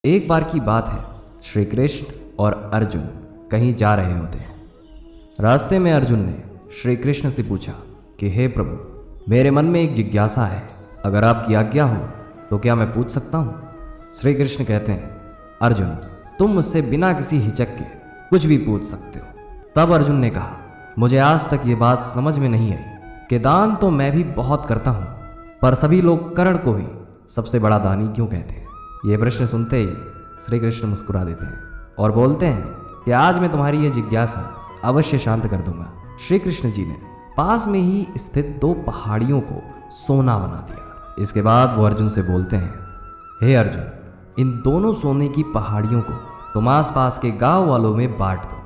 एक बार की बात है, श्री कृष्ण और अर्जुन कहीं जा रहे होते हैं। रास्ते में अर्जुन ने श्री कृष्ण से पूछा कि हे प्रभु, मेरे मन में एक जिज्ञासा है, अगर आपकी आज्ञा हो तो क्या मैं पूछ सकता हूँ? श्री कृष्ण कहते हैं, अर्जुन, तुम मुझसे बिना किसी हिचक के कुछ भी पूछ सकते हो। तब अर्जुन ने कहा, मुझे आज तक ये बात समझ में नहीं आई कि दान तो मैं भी बहुत करता हूँ, पर सभी लोग कर्ण को ही सबसे बड़ा दानी क्यों कहते हैं? ये प्रश्न सुनते ही श्री कृष्ण मुस्कुरा देते हैं और बोलते हैं कि आज मैं तुम्हारी ये जिज्ञासा अवश्य शांत कर दूंगा। श्री कृष्ण जी ने पास में ही स्थित 2 पहाड़ियों को सोना बना दिया। इसके बाद वो अर्जुन से बोलते हैं, हे अर्जुन, इन दोनों सोने की पहाड़ियों को तुम आस पास के गांव वालों में बांट दो।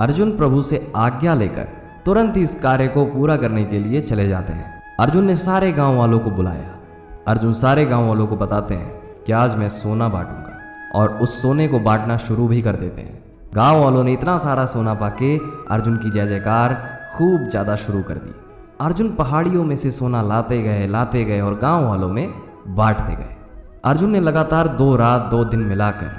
अर्जुन प्रभु से आज्ञा लेकर तुरंत इस कार्य को पूरा करने के लिए चले जाते हैं। अर्जुन ने सारे गांव वालों को बुलाया। अर्जुन सारे गांव वालों को बताते हैं कि आज मैं सोना बांटूंगा और उस सोने को बांटना शुरू भी कर देते हैं। गांव वालों ने इतना सारा सोना पाके अर्जुन की जय जयकार खूब ज़्यादा शुरू कर दी। अर्जुन पहाड़ियों में से सोना लाते गए और गांव वालों में बांटते गए। अर्जुन ने लगातार 2 रात 2 दिन मिलाकर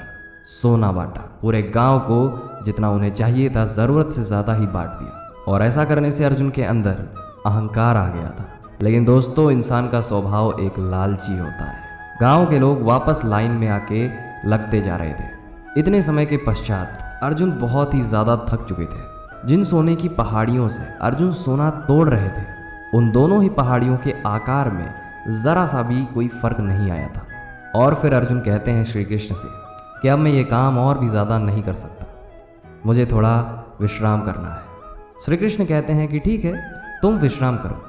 सोना बांटा। पूरे गांव को जितना उन्हें चाहिए था ज़रूरत से ज़्यादा ही बांट दिया। और ऐसा करने से अर्जुन के अंदर अहंकार आ गया था। लेकिन दोस्तों, इंसान का स्वभाव एक लालची होता है। गांव के लोग वापस लाइन में आके लगते जा रहे थे। इतने समय के पश्चात अर्जुन बहुत ही ज़्यादा थक चुके थे। जिन सोने की पहाड़ियों से अर्जुन सोना तोड़ रहे थे, उन दोनों ही पहाड़ियों के आकार में ज़रा सा भी कोई फर्क नहीं आया था। और फिर अर्जुन कहते हैं श्री कृष्ण से कि अब मैं ये काम और भी ज़्यादा नहीं कर सकता, मुझे थोड़ा विश्राम करना है। श्री कृष्ण कहते हैं कि ठीक है, तुम विश्राम करो।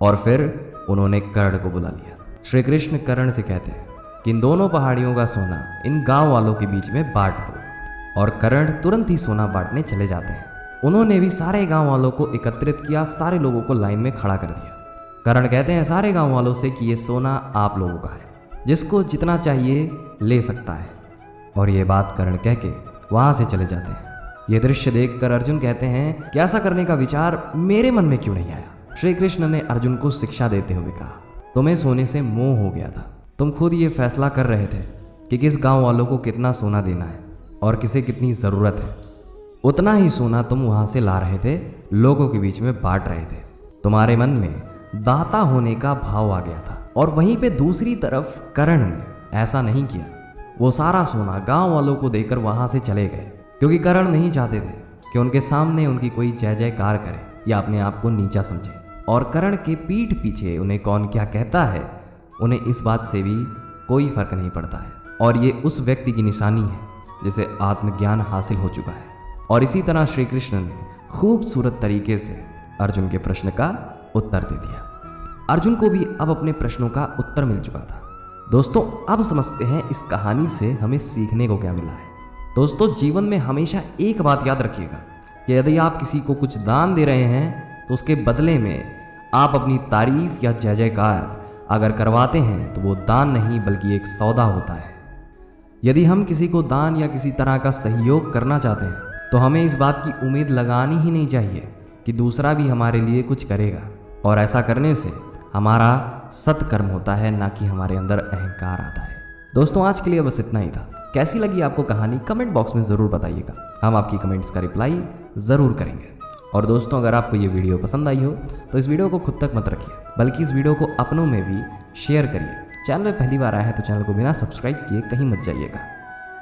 और फिर उन्होंने कर्ण को बुला लिया। श्री कृष्ण कर्ण से कहते हैं कि इन दोनों पहाड़ियों का सोना इन गांव वालों के बीच में बांट दो। और कर्ण तुरंत ही सोना बांटने चले जाते हैं। उन्होंने भी सारे गांव वालों को एकत्रित किया, सारे लोगों को लाइन में खड़ा कर दिया। कर्ण कहते हैं सारे गांव वालों से कि ये सोना आप लोगों का है, जिसको जितना चाहिए ले सकता है। और ये बात कर्ण कह के वहाँ से चले जाते हैं। ये दृश्य देखकर अर्जुन कहते हैं कि ऐसा करने का विचार मेरे मन में क्यों नहीं आया? श्री कृष्ण ने अर्जुन को शिक्षा देते हुए कहा, तुम्हें सोने से मोह हो गया था। तुम खुद ये फैसला कर रहे थे कि किस गांव वालों को कितना सोना देना है और किसे कितनी ज़रूरत है। उतना ही सोना तुम वहाँ से ला रहे थे, लोगों के बीच में बांट रहे थे। तुम्हारे मन में दाता होने का भाव आ गया था। और वहीं पे दूसरी तरफ कर्ण ने ऐसा नहीं किया। वो सारा सोना गांव वालों को देकर वहाँ से चले गए, क्योंकि कर्ण नहीं चाहते थे कि उनके सामने उनकी कोई जय जयकार करे या अपने आप को नीचा समझे। और कर्ण के पीठ पीछे उन्हें कौन क्या कहता है, उन्हें इस बात से भी कोई फर्क नहीं पड़ता है। और ये उस व्यक्ति की निशानी है जिसे आत्मज्ञान हासिल हो चुका है। और इसी तरह श्री कृष्ण ने खूबसूरत तरीके से अर्जुन के प्रश्न का उत्तर दे दिया। अर्जुन को भी अब अपने प्रश्नों का उत्तर मिल चुका था। दोस्तों, अब समझते हैं इस कहानी से हमें सीखने को क्या मिला है। दोस्तों, जीवन में हमेशा एक बात याद रखिएगा कि यदि आप किसी को कुछ दान दे रहे हैं तो उसके बदले में आप अपनी तारीफ या जय जयकार अगर करवाते हैं तो वो दान नहीं बल्कि एक सौदा होता है। यदि हम किसी को दान या किसी तरह का सहयोग करना चाहते हैं तो हमें इस बात की उम्मीद लगानी ही नहीं चाहिए कि दूसरा भी हमारे लिए कुछ करेगा। और ऐसा करने से हमारा सत्कर्म होता है, ना कि हमारे अंदर अहंकार आता है। दोस्तों, आज के लिए बस इतना ही था। कैसी लगी आपको कहानी कमेंट बॉक्स में ज़रूर बताइएगा। हम आपकी कमेंट्स का रिप्लाई ज़रूर करेंगे। और दोस्तों, अगर आपको ये वीडियो पसंद आई हो तो इस वीडियो को खुद तक मत रखिए, बल्कि इस वीडियो को अपनों में भी शेयर करिए। चैनल में पहली बार आया है तो चैनल को बिना सब्सक्राइब किए कहीं मत जाइएगा।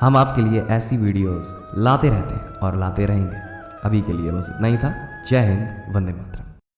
हम आपके लिए ऐसी वीडियोस लाते रहते हैं और लाते रहेंगे। अभी के लिए बस इतना ही था। जय हिंद, वंदे मातरम।